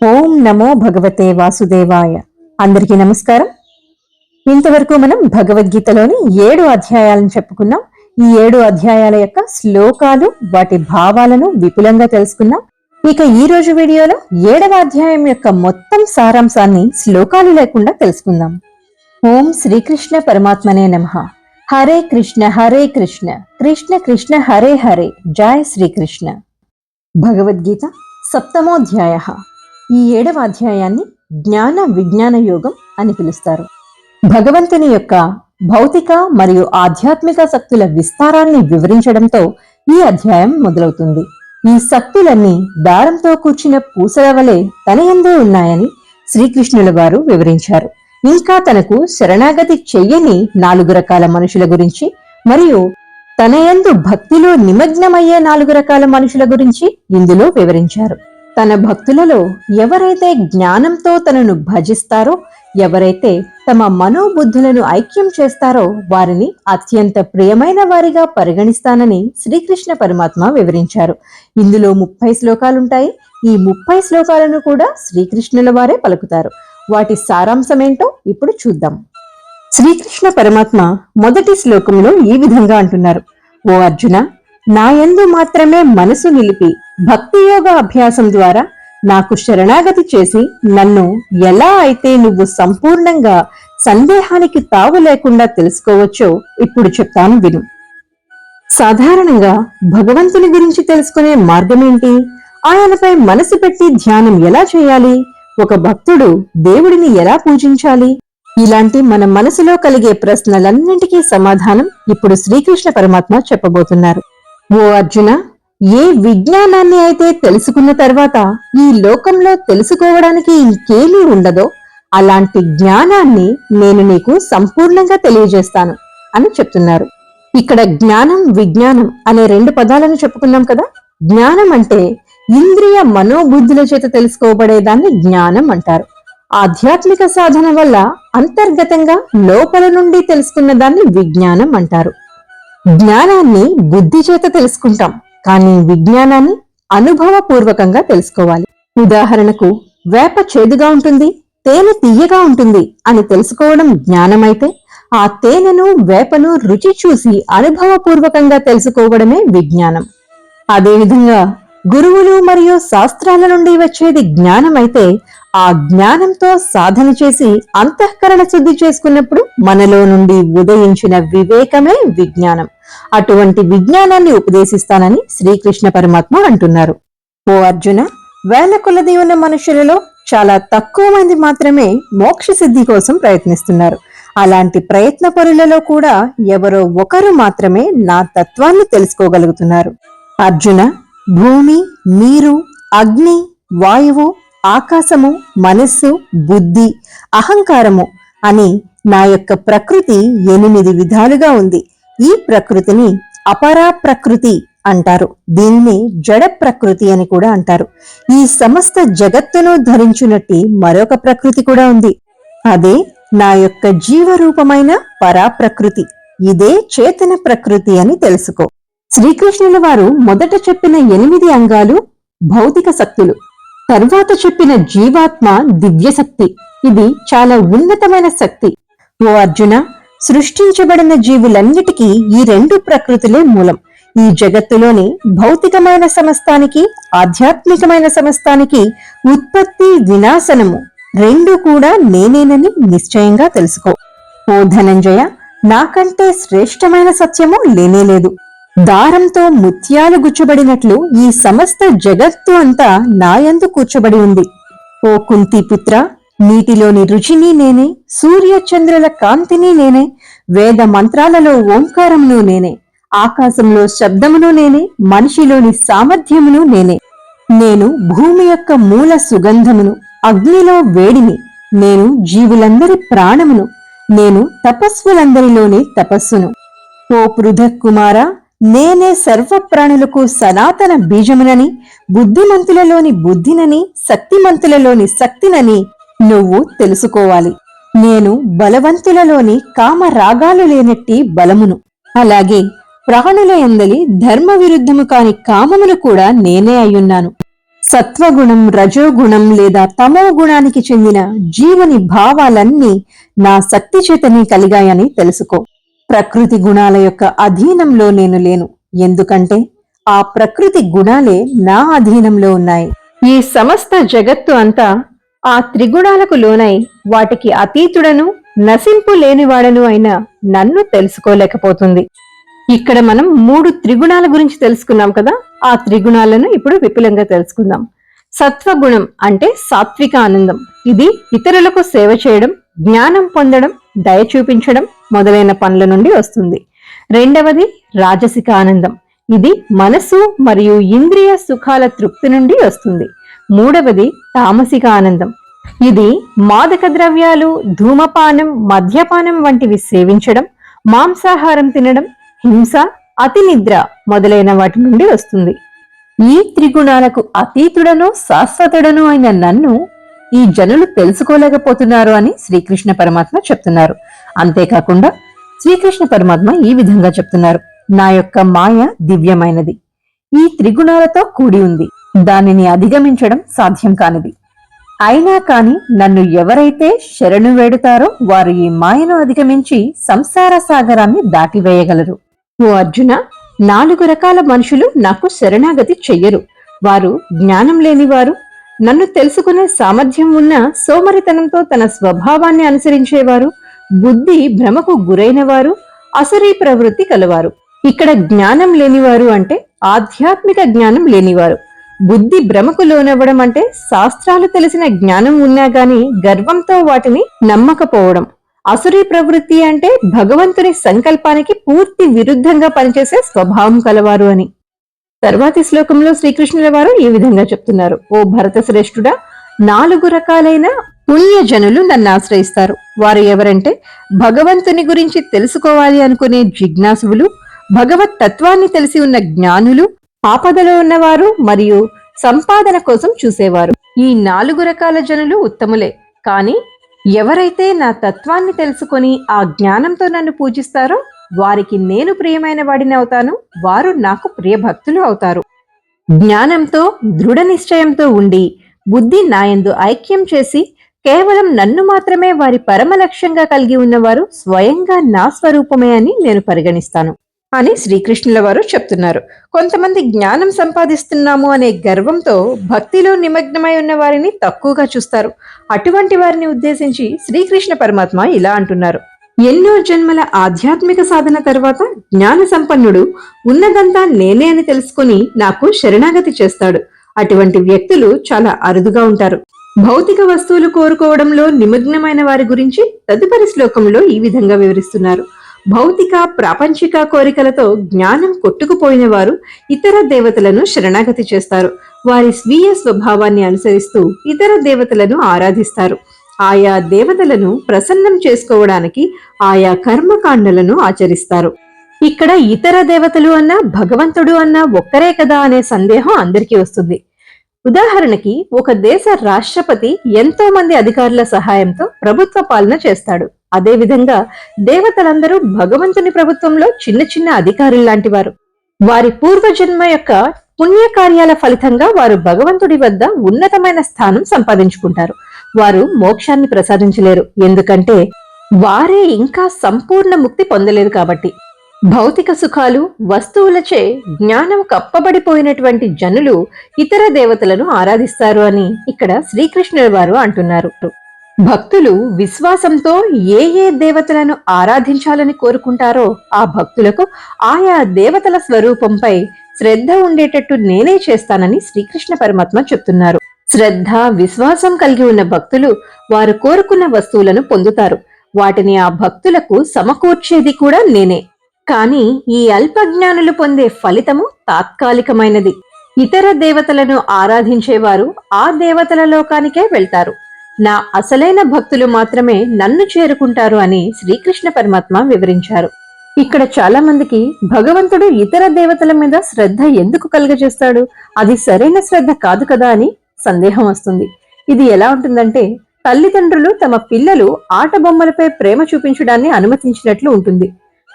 ఓం నమో భగవతే వాసుదేవాయ. అందరికీ నమస్కారం. ఇంతవరకు మనం భగవద్గీతలోని 7 అధ్యాయాలను చెప్పుకున్నాం. ఈ 7 అధ్యాయాల యొక్క శ్లోకాలు, వాటి భావాలను విపులంగా తెలుసుకున్నాం. ఇక ఈ రోజు వీడియోలో 7వ అధ్యాయం యొక్క మొత్తం సారాంశాన్ని శ్లోకాలు లేకుండా తెలుసుకుందాం. ఓం శ్రీకృష్ణ పరమాత్మనే నమః. హరే కృష్ణ కృష్ణ కృష్ణ హరే హరే. జయ శ్రీకృష్ణ. భగవద్గీత సప్తమోధ్యాయః. ఈ 7వ అధ్యాయాన్ని జ్ఞాన విజ్ఞాన యోగం అని పిలుస్తారు. భగవంతుని యొక్క భౌతిక మరియు ఆధ్యాత్మిక శక్తుల విస్తారాన్ని వివరించడంతో ఈ అధ్యాయం మొదలవుతుంది. ఈ శక్తులన్నీ దారంతో కూర్చిన పూసల వలె తన యందే ఉన్నాయని శ్రీకృష్ణుల వారు వివరించారు. ఇంకా తనకు శరణాగతి చెయ్యని 4 రకాల మనుషుల గురించి మరియు తన యందు భక్తిలో నిమగ్నమయ్యే 4 రకాల మనుషుల గురించి ఇందులో వివరించారు. తన భక్తులలో ఎవరైతే జ్ఞానంతో తనను భజిస్తారో, ఎవరైతే తమ మనోబుద్ధులను ఐక్యం చేస్తారో వారిని అత్యంత ప్రియమైన వారిగా పరిగణిస్తానని శ్రీకృష్ణ పరమాత్మ వివరించారు. ఇందులో 30 శ్లోకాలుంటాయి. ఈ 30 శ్లోకాలను కూడా శ్రీకృష్ణుల వారే పలుకుతారు. వాటి సారాంశమేంటో ఇప్పుడు చూద్దాం. శ్రీకృష్ణ పరమాత్మ మొదటి శ్లోకంలో ఈ విధంగా అంటున్నారు: ఓ అర్జున, నాయందు మాత్రమే మనసు నిలిపి భక్తి యోగ అభ్యాసం ద్వారా నాకు శరణాగతి చేసి నన్ను ఎలా అయితే నువ్వు సంపూర్ణంగా సందేహానికి తావు లేకుండా తెలుసుకోవచ్చో ఇప్పుడు చెప్తాను విను. సాధారణంగా భగవంతుని గురించి తెలుసుకునే మార్గమేంటి? ఆయనపై మనసు పెట్టి ధ్యానం ఎలా చేయాలి? ఒక భక్తుడు దేవుడిని ఎలా పూజించాలి? ఇలాంటి మన మనసులో కలిగే ప్రశ్నలన్నింటికీ సమాధానం ఇప్పుడు శ్రీకృష్ణ పరమాత్మ చెప్పబోతున్నారు. ఓ అర్జున, ఏ విజ్ఞానాన్ని అయితే తెలుసుకున్న తర్వాత ఈ లోకంలో తెలుసుకోవడానికి ఇంకేమీ ఉండదో అలాంటి జ్ఞానాన్ని నేను నీకు సంపూర్ణంగా తెలియజేస్తాను అని చెప్తున్నారు. ఇక్కడ జ్ఞానం, విజ్ఞానం అనే 2 పదాలను చెప్పుకున్నాం కదా. జ్ఞానం అంటే ఇంద్రియ మనోబుద్ధుల చేత తెలుసుకోబడేదాన్ని జ్ఞానం అంటారు. ఆధ్యాత్మిక సాధన వల్ల అంతర్గతంగా లోపల నుండి తెలుసుకున్న దాన్ని విజ్ఞానం అంటారు. జ్ఞానాన్ని బుద్ధి చేత తెలుసుకుంటాం, కానీ విజ్ఞానాన్ని అనుభవపూర్వకంగా తెలుసుకోవాలి. ఉదాహరణకు, వేప చేదుగా ఉంటుంది, తేనె తీయగా ఉంటుంది అని తెలుసుకోవడం జ్ఞానమైతే, ఆ తేనెను, వేపను రుచి చూసి అనుభవపూర్వకంగా తెలుసుకోవడమే విజ్ఞానం. అదేవిధంగా గురువులు మరియు శాస్త్రాల నుండి వచ్చేది జ్ఞానమైతే, ఆ జ్ఞానంతో సాధన చేసి అంతఃకరణ శుద్ధి చేసుకున్నప్పుడు మనలో నుండి ఉదయించిన వివేకమే విజ్ఞానం. అటువంటి విజ్ఞానాన్ని ఉపదేశిస్తానని శ్రీకృష్ణ పరమాత్మ అంటున్నారు. ఓ అర్జున, వేల కొలది ఉన్న మనుషులలో చాలా తక్కువ మంది మాత్రమే మోక్ష సిద్ధి కోసం ప్రయత్నిస్తున్నారు. అలాంటి ప్రయత్న పరులలో కూడా ఎవరో ఒకరు మాత్రమే నా తత్వాన్ని తెలుసుకోగలుగుతున్నారు. అర్జున, భూమి, నీరు, అగ్ని, వాయువు, ఆకాశము, మనస్సు, బుద్ధి, అహంకారము అని నా యొక్క ప్రకృతి 8 విధాలుగా ఉంది. ఈ ప్రకృతిని అపరా ప్రకృతి అంటారు. దీనిని జడ ప్రకృతి అని కూడా అంటారు. ఈ సమస్త జగత్తును ధరించునట్టి మరొక ప్రకృతి కూడా ఉంది. అదే నా యొక్క జీవరూపమైన పరాప్రకృతి. ఇదే చేతన ప్రకృతి అని తెలుసుకో. శ్రీకృష్ణుల వారు మొదట చెప్పిన 8 అంగాలు భౌతిక శక్తులు, తర్వాత చెప్పిన జీవాత్మ దివ్యశక్తి. ఇది చాలా ఉన్నతమైన శక్తి. ఓ అర్జున, సృష్టించబడిన జీవులన్నిటికీ ఈ 2 ప్రకృతులే మూలం. ఈ జగత్తులోని భౌతికమైన సమస్తానికి, ఆధ్యాత్మికమైన సమస్తానికి ఉత్పత్తి, వినాశనము 2 కూడా నేనేనని నిశ్చయంగా తెలుసుకో. ఓ ధనంజయ, నాకంటే శ్రేష్టమైన సత్యము లేనేలేదు. దారంతో ముత్యాలు గుచ్చబడినట్లు ఈ సమస్త జగత్తు అంతా నాయందు కూర్చబడి ఉంది. ఓ కుంతిపుత్ర, నీటిలోని రుచిని నేనే, సూర్యచంద్రుల కాంతిని నేనే, వేద మంత్రాలలో ఓంకారమును నేనే, ఆకాశంలో శబ్దమును నేనే, మనిషిలోని సామర్థ్యమును నేనే. నేను భూమి యొక్క మూల సుగంధమును, అగ్నిలో వేడిని, నేను జీవులందరి ప్రాణమును, నేను తపస్సులందరిలోని తపస్సును. ఓ పృథక్ కుమార, నేనే సర్వప్రాణులకు సనాతన బీజమునని, బుద్ధిమంతులలోని బుద్ధినని, శక్తిమంతులలోని శక్తినని నువ్వు తెలుసుకోవాలి. నేను బలవంతులలోని కామ రాగాలు లేనట్టి బలమును, అలాగే ప్రాణుల యందలి ధర్మ విరుద్ధము కాని కామమును కూడా నేనే అయ్యున్నాను. సత్వగుణం, రజోగుణం లేదా తమో గుణానికి చెందిన జీవని భావాలన్నీ నా శక్తి చేతనే కలిగాయని తెలుసుకో. ప్రకృతి గుణాల యొక్క అధీనంలో నేను లేను, ఎందుకంటే ఆ ప్రకృతి గుణాలే నా అధీనంలో ఉన్నాయి. ఈ సమస్త జగత్తు అంతా ఆ త్రిగుణాలకు లోనై వాటికి అతీతుడను, నశింపు లేనివాడను అయిన నన్ను తెలుసుకోలేకపోతుంది. ఇక్కడ మనం 3 త్రిగుణాల గురించి తెలుసుకున్నాం కదా. ఆ త్రిగుణాలను ఇప్పుడు విపులంగా తెలుసుకుందాం. సత్వగుణం అంటే సాత్విక ఆనందం. ఇది ఇతరులకు సేవ చేయడం, జ్ఞానం పొందడం, దయ చూపించడం మొదలైన పనుల నుండి వస్తుంది. రెండవది రాజసిక ఆనందం. ఇది మనసు మరియు ఇంద్రియ సుఖాల తృప్తి నుండి వస్తుంది. మూడవది తామసిక ఆనందం. ఇది మాదక ద్రవ్యాలు, ధూమపానం, మద్యపానం వంటివి సేవించడం, మాంసాహారం తినడం, హింస, అతి నిద్ర మొదలైన వాటి నుండి వస్తుంది. ఈ త్రిగుణాలకు అతీతుడను, శాశ్వతుడను అయిన నన్ను ఈ జనులు తెలుసుకోలేకపోతున్నారు అని శ్రీకృష్ణ పరమాత్మ చెప్తున్నారు. అంతేకాకుండా శ్రీకృష్ణ పరమాత్మ ఈ విధంగా చెప్తున్నారు, నా యొక్క మాయ దివ్యమైనది, ఈ త్రిగుణాలతో కూడి ఉంది, దానిని అధిగమించడం సాధ్యం కానిది. అయినా కాని నన్ను ఎవరైతే శరణు వేడుతారో వారు ఈ మాయను అధిగమించి సంసార సాగరాన్ని దాటివేయగలరు. ఓ అర్జున, 4 రకాల మనుషులు నాకు శరణాగతి చెయ్యరు. వారు జ్ఞానం లేనివారు, నన్ను తెలుసుకునే సామర్థ్యం ఉన్న సోమరితనంతో తన స్వభావాన్ని అనుసరించేవారు, బుద్ధి భ్రమకు గురైనవారు, అసురీ ప్రవృత్తి కలవారు. ఇక్కడ జ్ఞానం లేనివారు అంటే ఆధ్యాత్మిక జ్ఞానం లేనివారు. బుద్ధి భ్రమకు లోనవ్వడం అంటే శాస్త్రాలు తెలిసిన జ్ఞానం ఉన్నా గాని గర్వంతో వాటిని నమ్మకపోవడం. అసురీ ప్రవృత్తి అంటే భగవంతుని సంకల్పానికి పూర్తి విరుద్ధంగా పనిచేసే స్వభావం కలవారు అని. తర్వాతి శ్లోకంలో శ్రీకృష్ణుల వారు ఈ విధంగా చెప్తున్నారు, ఓ భరత శ్రేష్ఠుడా, 4 రకాలైన పుణ్యజనులు నన్ను ఆశ్రయిస్తారు. వారు ఎవరంటే భగవంతుని గురించి తెలుసుకోవాలి అనుకునే జిజ్ఞాసువులు, భగవత్ తత్వాన్ని తెలిసి ఉన్న జ్ఞానులు, ఆపదలో ఉన్నవారు మరియు సంపాదన కోసం చూసేవారు. ఈ 4 రకాల జనులు ఉత్తములే. కాని ఎవరైతే నా తత్వాన్ని తెలుసుకొని ఆ జ్ఞానంతో నన్ను పూజిస్తారో వారికి నేను ప్రియమైన వాడిని అవుతాను, వారు నాకు ప్రియభక్తులు అవుతారు. జ్ఞానంతో దృఢ నిశ్చయంతో ఉండి బుద్ధి నాయందు ఐక్యం చేసి కేవలం నన్ను మాత్రమే వారి పరమ లక్ష్యంగా కలిగి ఉన్నవారు స్వయంగా నా స్వరూపమే అని నేను పరిగణిస్తాను అని శ్రీకృష్ణుల వారు చెప్తున్నారు. కొంతమంది జ్ఞానం సంపాదిస్తున్నాము అనే గర్వంతో భక్తిలో నిమగ్నమై ఉన్న వారిని తక్కువగా చూస్తారు. అటువంటి వారిని ఉద్దేశించి శ్రీకృష్ణ పరమాత్మ ఇలా అంటున్నారు, ఎన్నో జన్మల ఆధ్యాత్మిక సాధన తర్వాత జ్ఞాన సంపన్నుడు ఉన్నదంతా నేనే అని తెలుసుకుని నాకు శరణాగతి చేస్తాడు. అటువంటి వ్యక్తులు చాలా అరుదుగా ఉంటారు. భౌతిక వస్తువులు కోరుకోవడంలో నిమగ్నమైన వారి గురించి తదుపరి శ్లోకంలో ఈ విధంగా వివరిస్తున్నారు. భౌతిక ప్రాపంచిక కోరికలతో జ్ఞానం కొట్టుకుపోయిన వారు ఇతర దేవతలను శరణాగతి చేస్తారు. వారి స్వీయ స్వభావాన్ని అనుసరిస్తూ ఇతర దేవతలను ఆరాధిస్తారు. ఆయా దేవతలను ప్రసన్నం చేసుకోవడానికి ఆయా కర్మకాండలను ఆచరిస్తారు. ఇక్కడ ఇతర దేవతలు అన్నా భగవంతుడు అన్నా ఒక్కరే కదా అనే సందేహం అందరికీ వస్తుంది. ఉదాహరణకి ఒక దేశ రాష్ట్రపతి ఎంతో మంది అధికారుల సహాయంతో ప్రభుత్వ పాలన చేస్తాడు. అదేవిధంగా దేవతలందరూ భగవంతుని ప్రభుత్వంలో చిన్న చిన్న అధికారుల్లాంటి వారు. వారి పూర్వజన్మ యొక్క పుణ్యకార్యాల ఫలితంగా వారు భగవంతుడి వద్ద ఉన్నతమైన స్థానం సంపాదించుకుంటారు. వారు మోక్షాన్ని ప్రసాదించలేరు, ఎందుకంటే వారే ఇంకా సంపూర్ణ ముక్తి పొందలేదు కాబట్టి. భౌతిక సుఖాలు, వస్తువులచే జ్ఞానం కప్పబడిపోయినటువంటి జనులు ఇతర దేవతలను ఆరాధిస్తారు అని ఇక్కడ శ్రీకృష్ణుల వారు అంటున్నారు. భక్తులు విశ్వాసంతో ఏ ఏ దేవతలను ఆరాధించాలని కోరుకుంటారో ఆ భక్తులకు ఆయా దేవతల స్వరూపంపై శ్రద్ధ ఉండేటట్టు నేనే చేస్తానని శ్రీకృష్ణ పరమాత్మ చెప్తున్నారు. శ్రద్ధ, విశ్వాసం కలిగి ఉన్న భక్తులు వారు కోరుకున్న వస్తువులను పొందుతారు. వాటిని ఆ భక్తులకు సమకూర్చేది కూడా నేనే. కాని ఈ అల్పజ్ఞానులు పొందే ఫలితము తాత్కాలికమైనది. ఇతర దేవతలను ఆరాధించేవారు ఆ దేవతల లోకానికే వెళ్తారు. నా అసలైన భక్తులు మాత్రమే నన్ను చేరుకుంటారు అని శ్రీకృష్ణ పరమాత్మ వివరించారు. ఇక్కడ చాలా మందికి భగవంతుడు ఇతర దేవతల మీద శ్రద్ధ ఎందుకు కలుగజేస్తాడు, అది సరైన శ్రద్ధ కాదు కదా అని సందేహం వస్తుంది. ఇది ఎలా ఉంటుందంటే, తల్లిదండ్రులు తమ పిల్లలు ఆట బొమ్మలపై ప్రేమ చూపించడాన్ని అనుమతించినట్లు ఉంటుంది.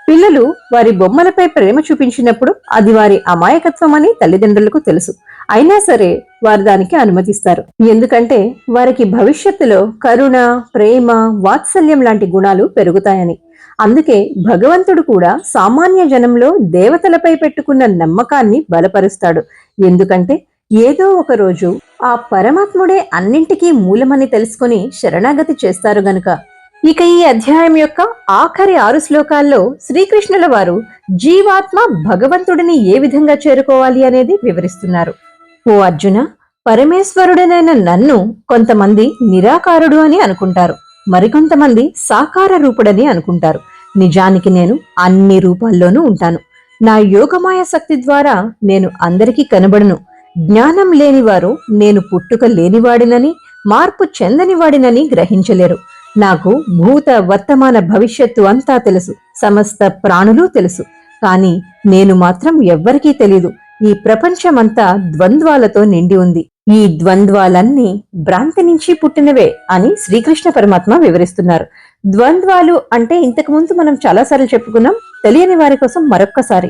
పిల్లలు వారి బొమ్మలపై ప్రేమ చూపించినప్పుడు అది వారి అమాయకత్వం అని తల్లిదండ్రులకు తెలుసు. అయినా సరే వారు దానికి అనుమతిస్తారు. ఎందుకంటే వారికి భవిష్యత్తులో కరుణ, ప్రేమ, వాత్సల్యం లాంటి గుణాలు పెరుగుతాయని. అందుకే భగవంతుడు కూడా సామాన్య జనంలో దేవతలపై పెట్టుకున్న నమ్మకాన్ని బలపరుస్తాడు. ఎందుకంటే ఏదో ఒక రోజు ఆ పరమాత్ముడే అన్నింటికీ మూలమని తెలుసుకుని శరణాగతి చేస్తారు గనుక. ఇక ఈ అధ్యాయం యొక్క ఆఖరి 6 శ్లోకాల్లో శ్రీకృష్ణుల వారు జీవాత్మ భగవంతుడిని ఏ విధంగా చేరుకోవాలి అనేది వివరిస్తున్నారు. ఓ అర్జున, పరమేశ్వరుడనైన నన్ను కొంతమంది నిరాకారుడు అని అనుకుంటారు, మరికొంతమంది సాకార రూపుడని అనుకుంటారు. నిజానికి నేను అన్ని రూపాల్లోనూ ఉంటాను. నా యోగమాయ శక్తి ద్వారా నేను అందరికీ కనబడును. జ్ఞానం లేనివారు నేను పుట్టుక లేనివాడినని, మార్పు చెందనివాడినని గ్రహించలేరు. నాకు భూత వర్తమాన భవిష్యత్తు అంతా తెలుసు, సమస్త ప్రాణులు తెలుసు. కాని నేను మాత్రం ఎవ్వరికీ తెలీదు. ఈ ప్రపంచమంతా ద్వంద్వాలతో నిండి ఉంది. ఈ ద్వంద్వాలన్నీ భ్రాంతి నుంచి పుట్టినవే అని శ్రీకృష్ణ పరమాత్మ వివరిస్తున్నారు. ద్వంద్వాలు అంటే ఇంతకు ముందు మనం చాలాసార్లు చెప్పుకున్నాం. తెలియని వారి కోసం మరొక్కసారి: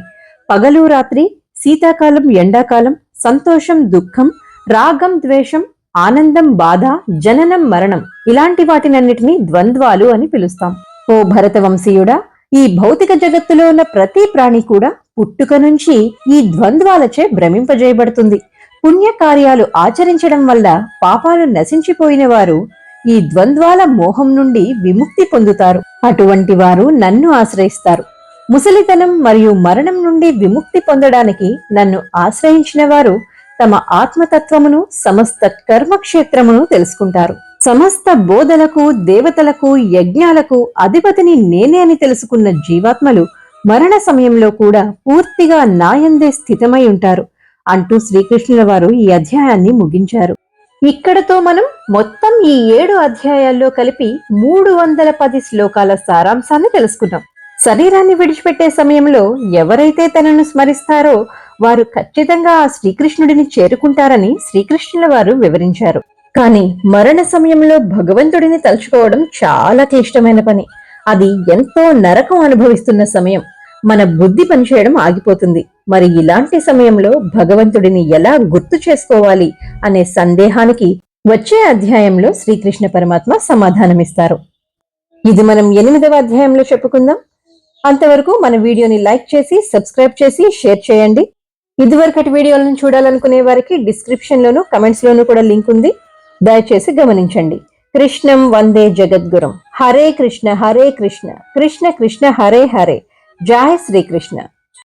పగలు రాత్రి, శీతాకాలం ఎండాకాలం, సంతోషం దుఃఖం, రాగం ద్వేషం, ఆనందం బాధ, జననం మరణం, ఇలాంటి వాటినన్నిటినీ ద్వంద్వాలు అని పిలుస్తాం. ఓ భరతవంశీయుడా, ఈ భౌతిక జగత్తులో ఉన్న ప్రతి ప్రాణి కూడా పుట్టుక నుంచి ఈ ద్వంద్వాలచే భ్రమింపజేయబడుతుంది. పుణ్యకార్యాలు ఆచరించడం వల్ల పాపాలు నశించిపోయిన వారు ఈ ద్వంద్వాల మోహం నుండి విముక్తి పొందుతారు. అటువంటి వారు నన్ను ఆశ్రయిస్తారు. ముసలితనం మరియు మరణం నుండి విముక్తి పొందడానికి నన్ను ఆశ్రయించిన వారు తమ ఆత్మతత్వమును, సమస్త కర్మక్షేత్రమును తెలుసుకుంటారు. సమస్త బోధలకు, దేవతలకు, యజ్ఞాలకు అధిపతిని నేనే అని తెలుసుకున్న జీవాత్మలు మరణ సమయంలో కూడా పూర్తిగా నాయందే స్థితమై ఉంటారు అంటూ శ్రీకృష్ణుల వారు ఈ అధ్యాయాన్ని ముగించారు. ఇక్కడతో మనం మొత్తం ఈ 7 అధ్యాయాల్లో కలిపి 310 శ్లోకాల సారాంశాన్ని తెలుసుకున్నాం. శరీరాన్ని విడిచిపెట్టే సమయంలో ఎవరైతే తనను స్మరిస్తారో వారు ఖచ్చితంగా ఆ శ్రీకృష్ణుడిని చేరుకుంటారని శ్రీకృష్ణుల వారు వివరించారు. కానీ మరణ సమయంలో భగవంతుడిని తలుచుకోవడం చాలా క్లిష్టమైన పని. అది ఎంతో నరకం అనుభవిస్తున్న సమయం. మన బుద్ధి పనిచేయడం ఆగిపోతుంది. మరి ఇలాంటి సమయంలో భగవంతుడిని ఎలా గుర్తు చేసుకోవాలి అనే సందేహానికి వచ్చే అధ్యాయంలో శ్రీకృష్ణ పరమాత్మ సమాధానమిస్తారు. ఇది మనం 8వ అధ్యాయంలో చెప్పుకుందాం. అంతవరకు మన వీడియోని లైక్ చేసి, సబ్స్క్రైబ్ చేసి, షేర్ చేయండి. ఇదివరకటి వీడియోలను చూడాలనుకునే వారికి డిస్క్రిప్షన్ లోను, కమెంట్స్ లోను కూడా లింక్ ఉంది. దయచేసి గమనించండి. కృష్ణం వందే జగద్గురం. హరే కృష్ణ కృష్ణ కృష్ణ హరే హరే. జై శ్రీకృష్ణ.